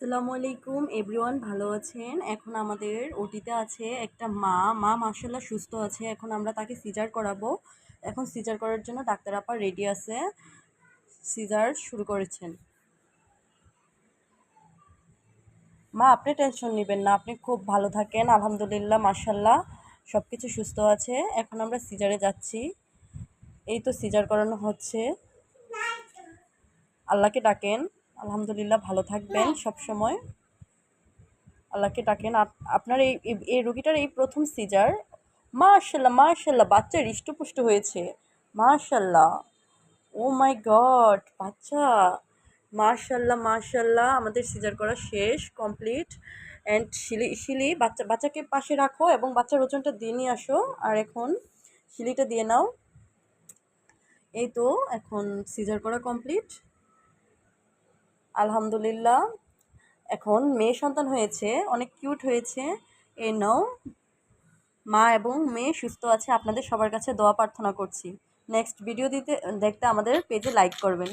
আসসালামু আলাইকুম এভরিওয়ান, ভালো আছেন? এখন আমাদের ওটিতে আছে একটা মা মাশাআল্লাহ সুস্থ আছে। এখন আমরা তাকে সিজার করাবো। এখন সিজার করার জন্য ডাক্তার আপা রেডি আছে, সিজার শুরু করেছেন। মা, আপনি টেনশন নেবেন না, আপনি খুব ভালো থাকেন, আলহামদুলিল্লাহ মাশাআল্লাহ সব কিছু সুস্থ আছে। এখন আমরা সিজারে যাচ্ছি। এই তো সিজার করানো হচ্ছে। আল্লাহকে ডাকেন, আলহামদুলিল্লাহ ভালো থাকবেন সব সময়। আল্লাহকে ডাকেন। আপনার এই রোগীটার এই প্রথম সিজার। মাশাল্লাহ মাশাল্লাহ, বাচ্চা হৃষ্টপুষ্ট হয়েছে। মাশাল্লাহ, ও মাই গড, বাচ্চা! মাশাল্লাহ মাশাল্লাহ, আমাদের সিজার করা শেষ, কমপ্লিট। অ্যান্ড শিলি বাচ্চাকে পাশে রাখো এবং বাচ্চার ওজনটা দিয়ে নিয়ে আসো। আর এখন শিলিটা দিয়ে নাও। এই তো এখন সিজার করা কমপ্লিট, আলহামদুলিল্লাহ। এখন মেয়ে সন্তান হয়েছে, অনেক কিউট হয়েছে। এই নাও, মা এবং মেয়ে সুস্থ আছে। আপনাদের সবার কাছে দোয়া প্রার্থনা করছি। নেক্সট ভিডিও দেখতে আমাদের পেজে লাইক করবেন।